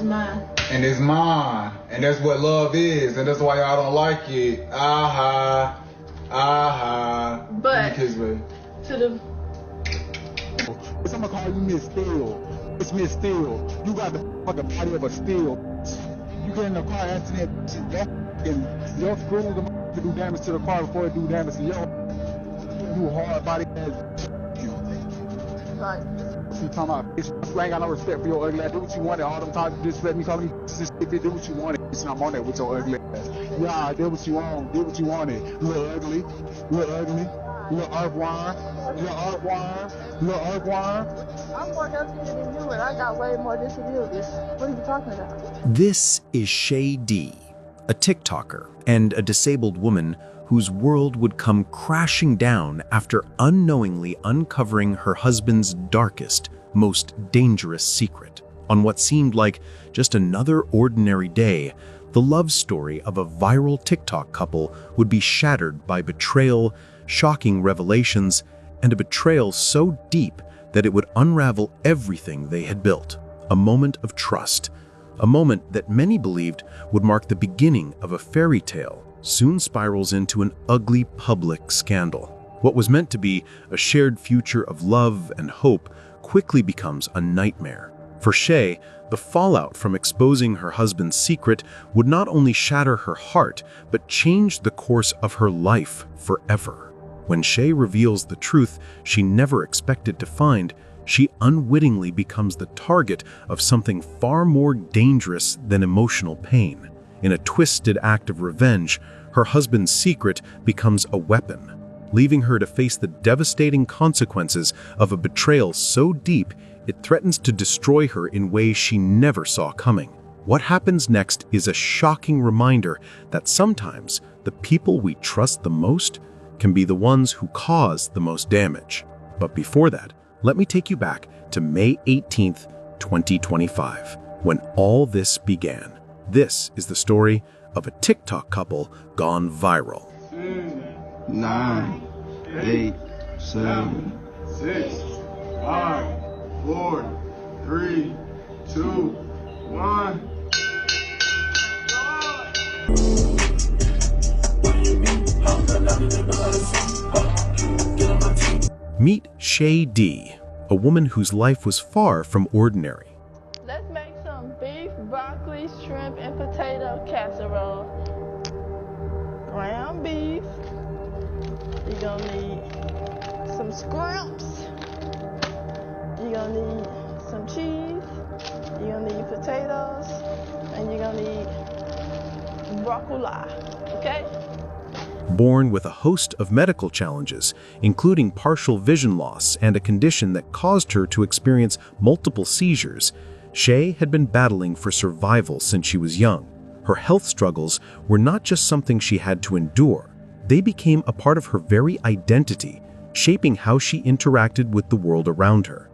mine. And it's mine. And that's what love is. And that's why y'all don't like it. Aha. Aha. But Kiss me. to the Someone call you Miss Steel. It's Miss Steel. You got the fucking body of a steel. You get in the car accident, your screws to do damage to the car before it do damage to you hard body ass. like You talking about, bitch, you ain't got no respect for your ugly ass. Do what you wanted all them times. Just let me call me. Do what you wanted. Bitch, and I'm on that with your ugly ass. Yeah, did what you want. Did what you wanted. Little ugly. Little ugly. Little earthworm. Little earthworm. Little earthworm. I'm more healthier than you, and I got way more disabilities. What are you talking about? This is Shay D, a TikToker and a disabled woman whose world would come crashing down after unknowingly uncovering her husband's darkest, most dangerous secret. On what seemed like just another ordinary day, the love story of a viral TikTok couple would be shattered by betrayal, shocking revelations, and a betrayal so deep that it would unravel everything they had built. A moment of trust, a moment that many believed would mark the beginning of a fairy tale, soon spirals into an ugly public scandal. What was meant to be a shared future of love and hope quickly becomes a nightmare. For Shay, the fallout from exposing her husband's secret would not only shatter her heart, but change the course of her life forever. When Shay reveals the truth she never expected to find, she unwittingly becomes the target of something far more dangerous than emotional pain. In a twisted act of revenge, her husband's secret becomes a weapon, leaving her to face the devastating consequences of a betrayal so deep it threatens to destroy her in ways she never saw coming. What happens next is a shocking reminder that sometimes the people we trust the most can be the ones who cause the most damage. But before that, let me take you back to May 18th, 2025, when all this began. This is the story of a TikTok couple gone viral. 9, 8, 7, 6, 5, 4, 3, 2, 1. Meet Shay D, a woman whose life was far from ordinary. let's make some beef, broccoli, shrimp, and potato casserole. Ground beef. You're gonna need some scrimps. You're gonna need some cheese. You're gonna need potatoes, and you're gonna need broccoli. Okay? Born with a host of medical challenges, including partial vision loss and a condition that caused her to experience multiple seizures, Shay had been battling for survival since she was young. Her health struggles were not just something she had to endure, they became a part of her very identity, shaping how she interacted with the world around her.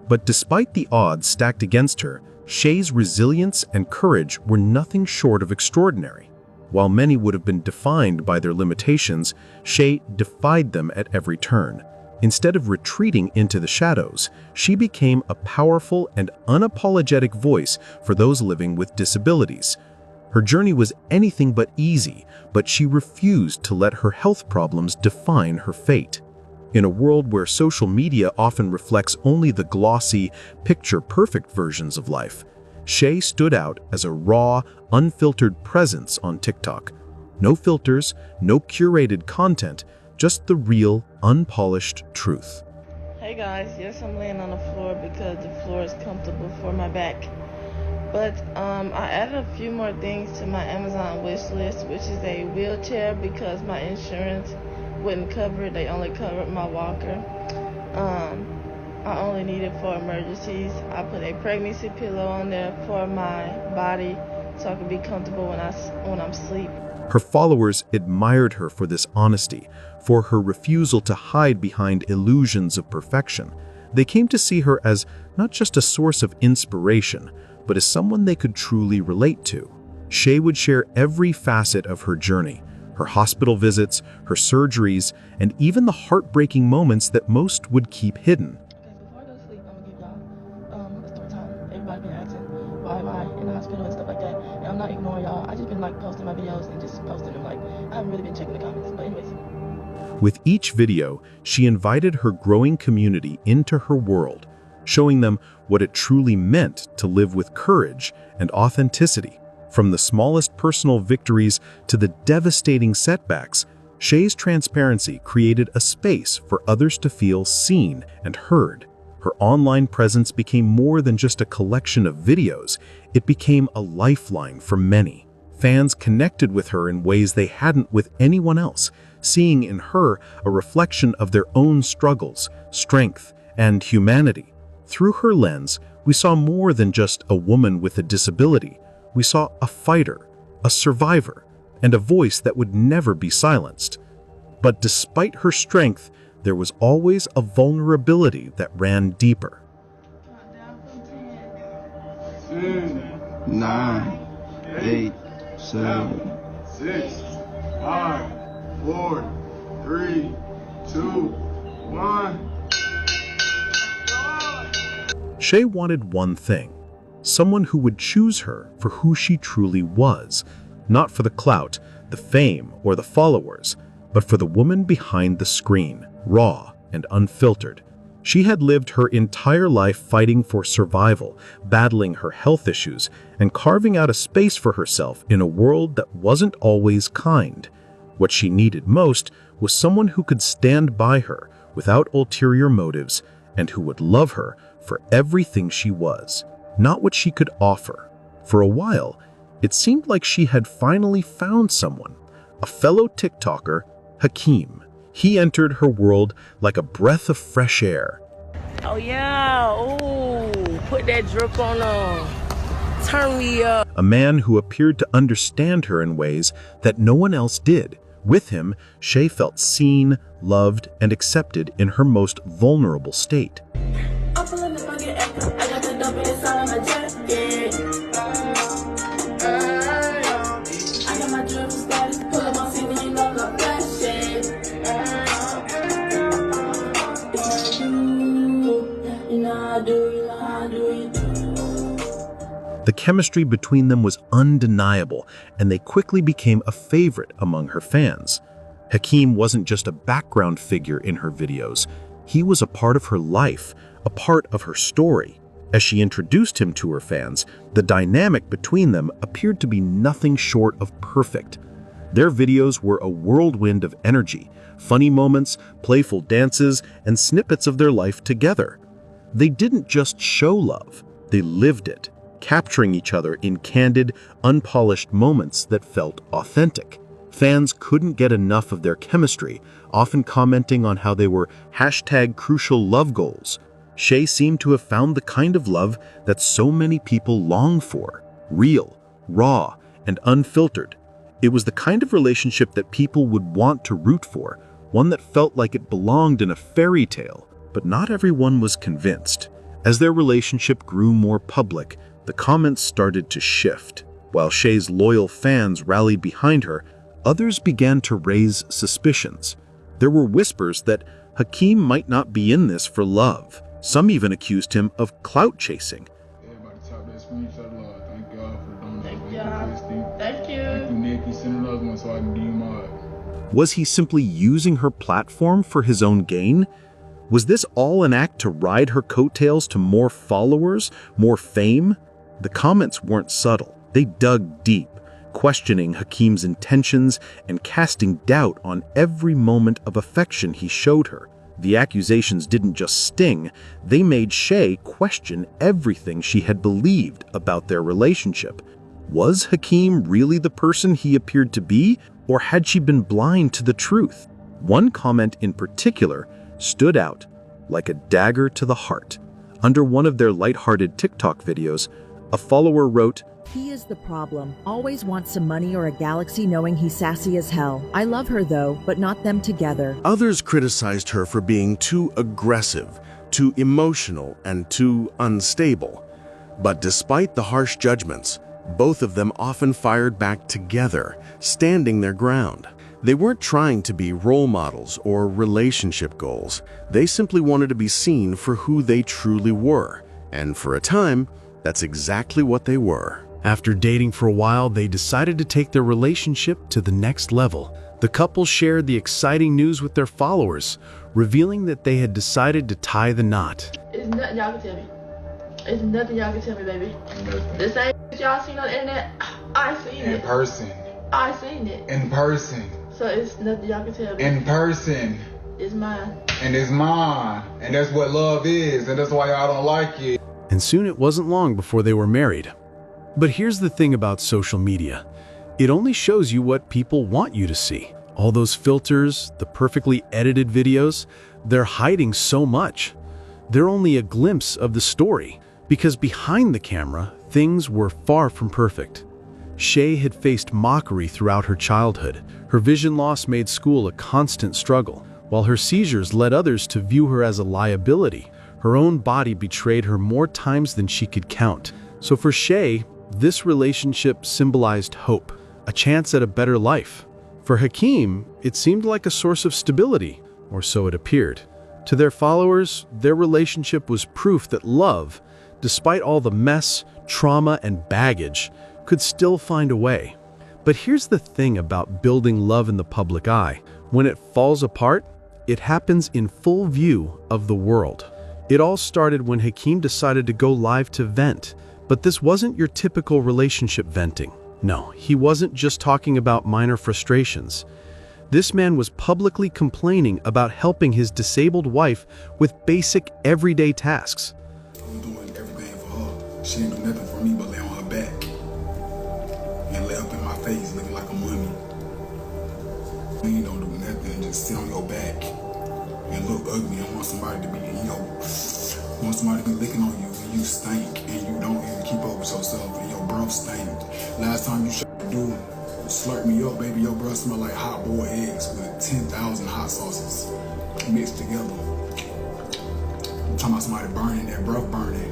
But despite the odds stacked against her, Shay's resilience and courage were nothing short of extraordinary. While many would have been defined by their limitations, Shay defied them at every turn. Instead of retreating into the shadows, she became a powerful and unapologetic voice for those living with disabilities. Her journey was anything but easy, but she refused to let her health problems define her fate. In a world where social media often reflects only the glossy, picture-perfect versions of life, Shay stood out as a raw, unfiltered presence on TikTok. No filters, no curated content, just the real, unpolished truth. Hey guys, yes, I'm laying on the floor because the floor is comfortable for my back. But I added a few more things to my Amazon wish list, which is a wheelchair because my insurance wouldn't cover it. They only covered my walker. I only need it for emergencies. I put a pregnancy pillow on there for my body so I can be comfortable when I'm asleep. Her followers admired her for this honesty, for her refusal to hide behind illusions of perfection. They came to see her as not just a source of inspiration, but as someone they could truly relate to. Shay would share every facet of her journey, her hospital visits, her surgeries, and even the heartbreaking moments that most would keep hidden. Okay, before I go to sleep, I'm gonna give y'all a story time. Everybody been asking why in the hospital and stuff like that. And I'm not ignoring y'all. I just been like posting my videos and just posting them. Like, I haven't really been checking the comments. But anyways. With each video, she invited her growing community into her world, showing them what it truly meant to live with courage and authenticity. From the smallest personal victories to the devastating setbacks, Shay's transparency created a space for others to feel seen and heard. Her online presence became more than just a collection of videos. It became a lifeline for many. Fans connected with her in ways they hadn't with anyone else, seeing in her a reflection of their own struggles, strength, and humanity. Through her lens, we saw more than just a woman with a disability. We saw a fighter, a survivor, and a voice that would never be silenced. But despite her strength, there was always a vulnerability that ran deeper. 10, 9, 8, 7, 6, 5, 4, 3, 2, 1. Shay wanted one thing: someone who would choose her for who she truly was, not for the clout, the fame, or the followers, but for the woman behind the screen, raw and unfiltered. She had lived her entire life fighting for survival, battling her health issues, and carving out a space for herself in a world that wasn't always kind. What she needed most was someone who could stand by her without ulterior motives and who would love her for everything she was, not what she could offer. For a while, it seemed like she had finally found someone, a fellow TikToker, Hakeem. He entered her world like a breath of fresh air. Oh yeah, oh, put that drip on, turn me up. A man who appeared to understand her in ways that no one else did. With him, Shay felt seen, loved, and accepted in her most vulnerable state. The chemistry between them was undeniable, and they quickly became a favorite among her fans. Hakeem wasn't just a background figure in her videos. He was a part of her life, a part of her story. As she introduced him to her fans, the dynamic between them appeared to be nothing short of perfect. Their videos were a whirlwind of energy, funny moments, playful dances, and snippets of their life together. They didn't just show love, they lived it, capturing each other in candid, unpolished moments that felt authentic. Fans couldn't get enough of their chemistry, often commenting on how they were #crucial love goals. Shay seemed to have found the kind of love that so many people long for: real, raw, and unfiltered. It was the kind of relationship that people would want to root for, one that felt like it belonged in a fairy tale. But not everyone was convinced. As their relationship grew more public, the comments started to shift. While Shay's loyal fans rallied behind her, others began to raise suspicions. There were whispers that Hakeem might not be in this for love. Some even accused him of clout chasing. Everybody tap that screenshot love. Thank God for the Thank donation. you. Thank you. Thank you, Nick. You sent another one so I can give you mine. Was he simply using her platform for his own gain? Was this all an act to ride her coattails to more followers, more fame? The comments weren't subtle. They dug deep, questioning Hakeem's intentions and casting doubt on every moment of affection he showed her. The accusations didn't just sting, they made Shay question everything she had believed about their relationship. Was Hakeem really the person he appeared to be, or had she been blind to the truth? One comment in particular stood out like a dagger to the heart. Under one of their lighthearted TikTok videos, a follower wrote, "He is the problem. Always wants some money or a galaxy knowing he's sassy as hell. I love her though, but not them together." Others criticized her for being too aggressive, too emotional, and too unstable. But despite the harsh judgments, both of them often fired back together, standing their ground. They weren't trying to be role models or relationship goals. They simply wanted to be seen for who they truly were. And for a time, That's exactly what they were. After dating for a while, they decided to take their relationship to the next level. The couple shared the exciting news with their followers, revealing that they had decided to tie the knot. It's nothing y'all can tell me. It's nothing y'all can tell me, baby. The same shit y'all seen on the internet, I seen it. In person. I seen it. In person. So it's nothing y'all can tell me. In person. It's mine. And it's mine. And that's what love is. And that's why y'all don't like it. And soon it wasn't long before they were married. But here's the thing about social media. It only shows you what people want you to see. All those filters, the perfectly edited videos, they're hiding so much. They're only a glimpse of the story, because behind the camera, things were far from perfect. Shay had faced mockery throughout her childhood. Her vision loss made school a constant struggle, while her seizures led others to view her as a liability. Her own body betrayed her more times than she could count. So for Shay, this relationship symbolized hope, a chance at a better life. For Hakeem, it seemed like a source of stability, or so it appeared. To their followers, their relationship was proof that love, despite all the mess, trauma, and baggage, could still find a way. But here's the thing about building love in the public eye. When it falls apart, it happens in full view of the world. It all started when Hakeem decided to go live to vent. But this wasn't your typical relationship venting. No, he wasn't just talking about minor frustrations. This man was publicly complaining about helping his disabled wife with basic everyday tasks. I'm doing everything for her. She didn't do nothing for me but lay on her back and lay up in my face looking like a mummy. You don't do nothing, just sit on your back and look ugly and want somebody to be, want somebody to be licking on you and you stink and you don't even keep up with yourself and your breath stink. Last time you tried to do slurp me up, baby, your breath smell like hot boiled eggs with 10,000 hot sauces mixed together. I'm talking about somebody burning, their breath burning.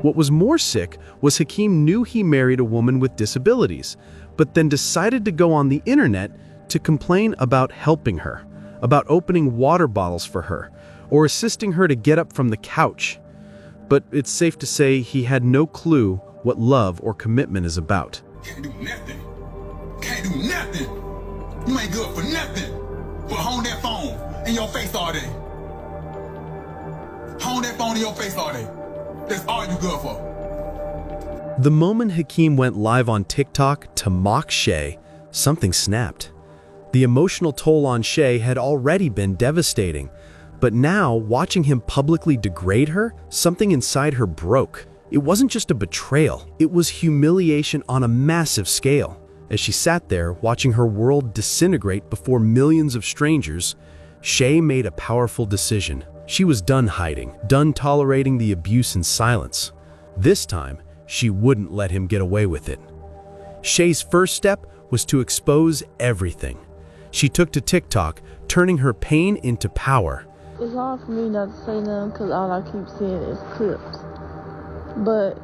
What was more sick was Hakeem knew he married a woman with disabilities, but then decided to go on the internet to complain about helping her, about opening water bottles for her, or assisting her to get up from the couch. But it's safe to say he had no clue what love or commitment is about. Can't do nothing. Can't do nothing. You ain't good for nothing. But hold that phone in your face all day. Hold that phone in your face all day. That's all you good for. The moment Hakeem went live on TikTok to mock Shay, something snapped. The emotional toll on Shay had already been devastating, but now, watching him publicly degrade her, something inside her broke. It wasn't just a betrayal, it was humiliation on a massive scale. As she sat there, watching her world disintegrate before millions of strangers, Shay made a powerful decision. She was done hiding, done tolerating the abuse in silence. This time, she wouldn't let him get away with it. Shay's first step was to expose everything. She took to TikTok, turning her pain into power. It's hard for me not to say nothing because all I keep seeing is clips. But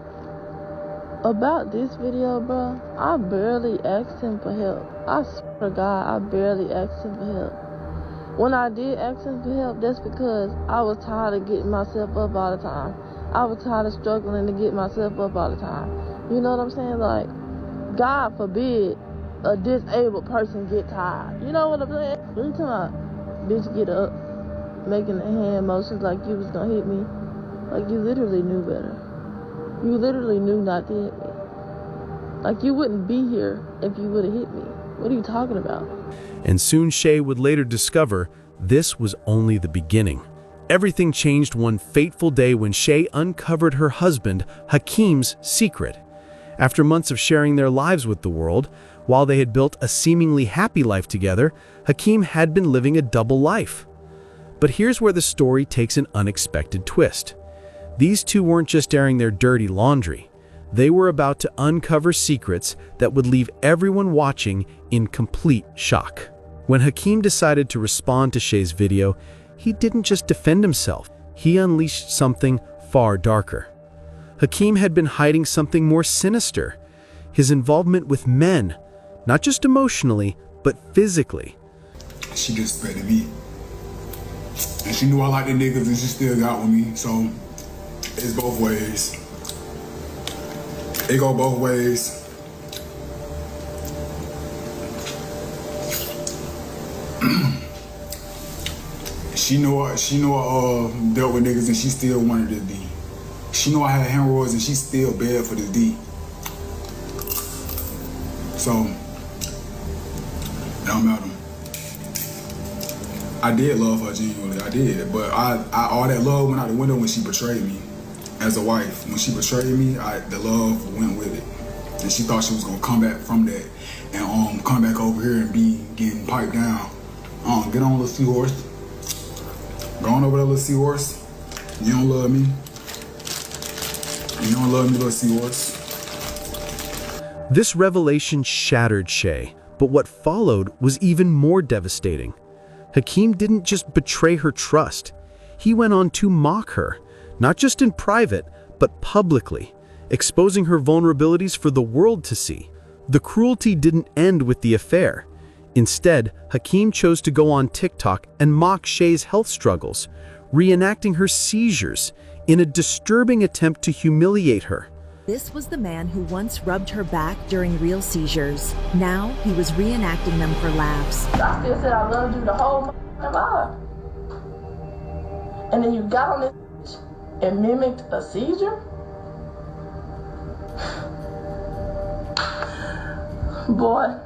about this video, bro, I barely asked him for help. I swear to God, I barely asked him for help. When I did ask him for help, that's because I was tired of getting myself up all the time. I was tired of struggling to get myself up all the time. You know what I'm saying? Like, God forbid a disabled person get tired. You know what I'm saying? Every time, bitch, get up, making the hand motions like you was gonna hit me. Like, you literally knew better. You literally knew not to hit me. Like, you wouldn't be here if you would have hit me. What are you talking about? And soon Shay would later discover this was only the beginning. Everything changed one fateful day when Shay uncovered her husband, Hakeem's, secret. After months of sharing their lives with the world, while they had built a seemingly happy life together, Hakeem had been living a double life. But here's where the story takes an unexpected twist. These two weren't just airing their dirty laundry. They were about to uncover secrets that would leave everyone watching in complete shock. When Hakeem decided to respond to Shay's video, he didn't just defend himself. He unleashed something far darker. Hakeem had been hiding something more sinister. His involvement with men, not just emotionally, but physically. She disrespected me. And she knew I liked the niggas and she still got with me, so it's both ways. it go both ways. She knew I dealt with niggas and she still wanted this D. She knew I had hemorrhoids and she still begged for this D. So, it don't matter. I did love her genuinely, I did. But all that love went out the window when she betrayed me as a wife. When she betrayed me, the love went with it. And she thought she was gonna come back from that and come back over here and be getting piped down. Get on, little seahorse. Go on over there, little seahorse. You don't love me. You don't love me, little seahorse. This revelation shattered Shay, but what followed was even more devastating. Hakeem didn't just betray her trust. He went on to mock her, not just in private, but publicly, exposing her vulnerabilities for the world to see. The cruelty didn't end with the affair. Instead, Hakeem chose to go on TikTok and mock Shay's health struggles, reenacting her seizures in a disturbing attempt to humiliate her. This was the man who once rubbed her back during real seizures. Now he was reenacting them for laughs. I still said I loved you the whole life. And then you got on this and mimicked a seizure? Boy,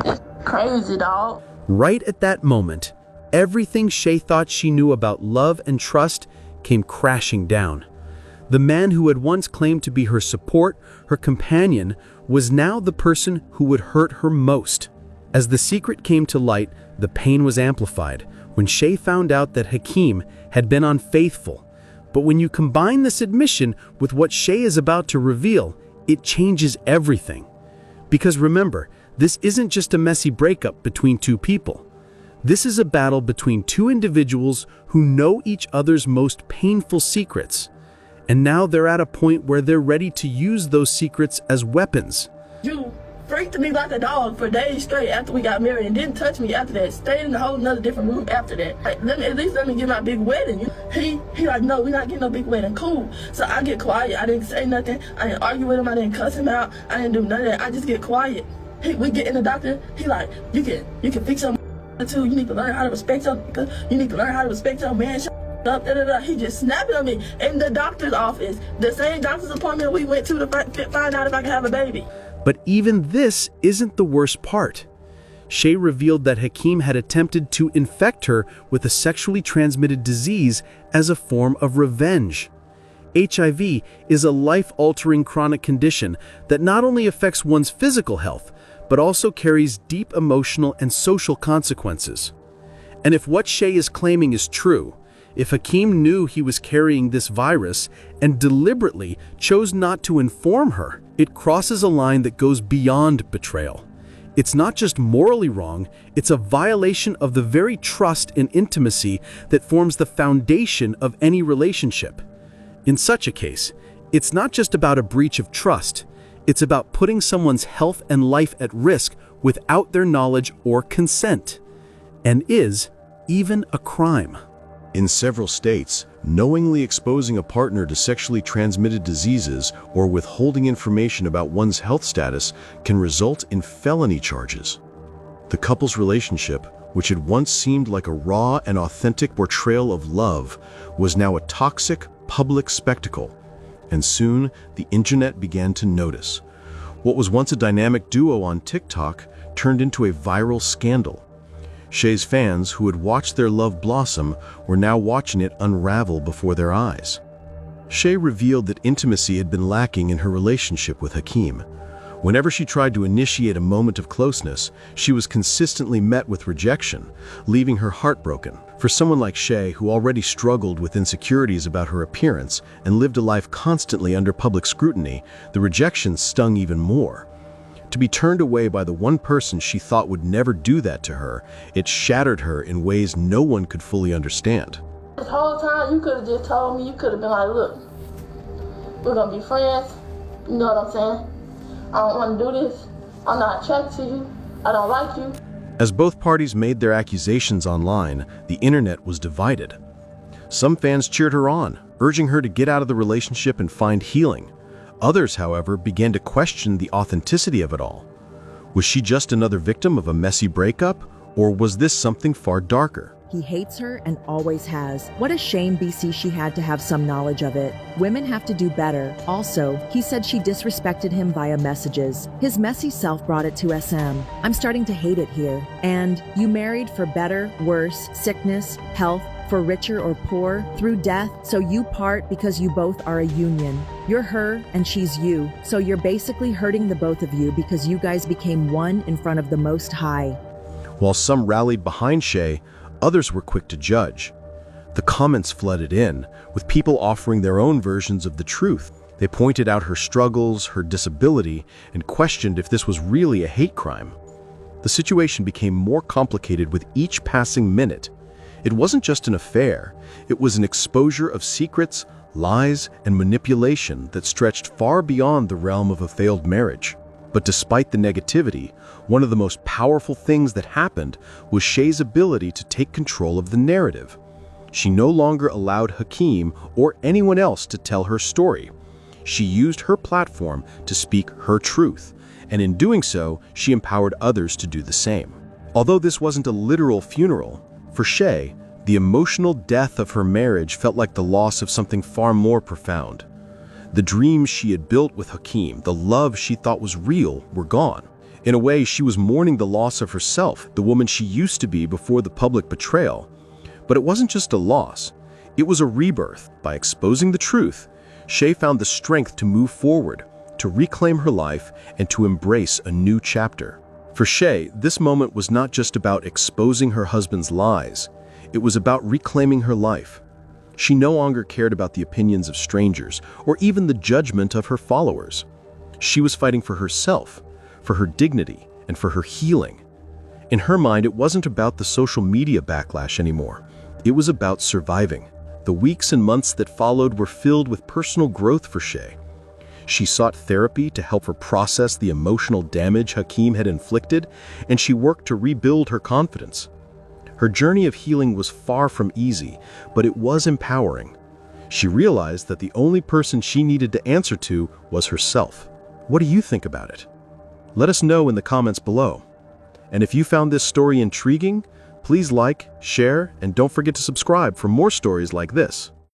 it's crazy, dog. Right at that moment, everything Shay thought she knew about love and trust came crashing down. The man who had once claimed to be her support, her companion, was now the person who would hurt her most. As the secret came to light, the pain was amplified when Shay found out that Hakeem had been unfaithful. But when you combine this admission with what Shay is about to reveal, it changes everything. Because remember, this isn't just a messy breakup between two people. This is a battle between two individuals who know each other's most painful secrets. And now they're at a point where they're ready to use those secrets as weapons. You freaked me like a dog for days straight after we got married and didn't touch me after that. Stayed in a whole nother different room after that. Like, at least let me get my big wedding. He like, no, we're not getting no big wedding. Cool. So I get quiet. I didn't say nothing. I didn't argue with him. I didn't cuss him out. I didn't do none of that. I just get quiet. We get in the doctor. He like, you can fix your too. You need to learn how to respect your. You need to learn how to respect your man. Up, He just snapped on me in the doctor's office, the same doctor's appointment we went to find out if I could have a baby. But even this isn't the worst part. Shay revealed that Hakeem had attempted to infect her with a sexually transmitted disease as a form of revenge. HIV is a life-altering chronic condition that not only affects one's physical health, but also carries deep emotional and social consequences. And if what Shay is claiming is true, if Hakeem knew he was carrying this virus and deliberately chose not to inform her, it crosses a line that goes beyond betrayal. It's not just morally wrong, it's a violation of the very trust and intimacy that forms the foundation of any relationship. In such a case, it's not just about a breach of trust, it's about putting someone's health and life at risk without their knowledge or consent, and is even a crime. In several states, knowingly exposing a partner to sexually transmitted diseases or withholding information about one's health status can result in felony charges. The couple's relationship, which had once seemed like a raw and authentic portrayal of love, was now a toxic, public spectacle. And soon, the internet began to notice. What was once a dynamic duo on TikTok turned into a viral scandal. Shay's fans, who had watched their love blossom, were now watching it unravel before their eyes. Shay revealed that intimacy had been lacking in her relationship with Hakeem. Whenever she tried to initiate a moment of closeness, she was consistently met with rejection, leaving her heartbroken. For someone like Shay, who already struggled with insecurities about her appearance and lived a life constantly under public scrutiny, the rejection stung even more. To be turned away by the one person she thought would never do that to her, it shattered her in ways no one could fully understand. This whole time, you could have just told me, you could have been like, look, we're going to be friends. You know what I'm saying? I don't want to do this. I'm not attracted to you. I don't like you. As both parties made their accusations online, the internet was divided. Some fans cheered her on, urging her to get out of the relationship and find healing. Others, however, began to question the authenticity of it all. Was she just another victim of a messy breakup, or was this something far darker? He hates her and always has. What a shame, BC, she had to have some knowledge of it. Women have to do better. Also, he said she disrespected him via messages. His messy self brought it to SM. I'm starting to hate it here. And you married for better, worse, sickness, health, for richer or poor, through death, so you part because you both are a union. You're her and she's you, so you're basically hurting the both of you because you guys became one in front of the Most High. While some rallied behind Shay, others were quick to judge. The comments flooded in, with people offering their own versions of the truth. They pointed out her struggles, her disability, and questioned if this was really a hate crime. The situation became more complicated with each passing minute. It wasn't just an affair, it was an exposure of secrets, lies, and manipulation that stretched far beyond the realm of a failed marriage. But despite the negativity, one of the most powerful things that happened was Shay's ability to take control of the narrative. She no longer allowed Hakeem or anyone else to tell her story. She used her platform to speak her truth, and in doing so, she empowered others to do the same. Although this wasn't a literal funeral, for Shay, the emotional death of her marriage felt like the loss of something far more profound. The dreams she had built with Hakeem, the love she thought was real, were gone. In a way, she was mourning the loss of herself, the woman she used to be before the public betrayal. But it wasn't just a loss, it was a rebirth. By exposing the truth, Shay found the strength to move forward, to reclaim her life, and to embrace a new chapter. For Shay, this moment was not just about exposing her husband's lies, it was about reclaiming her life. She no longer cared about the opinions of strangers, or even the judgment of her followers. She was fighting for herself, for her dignity, and for her healing. In her mind, it wasn't about the social media backlash anymore. It was about surviving. The weeks and months that followed were filled with personal growth for Shay. She sought therapy to help her process the emotional damage Hakeem had inflicted, and she worked to rebuild her confidence. Her journey of healing was far from easy, but it was empowering. She realized that the only person she needed to answer to was herself. What do you think about it? Let us know in the comments below. And if you found this story intriguing, please like, share, and don't forget to subscribe for more stories like this.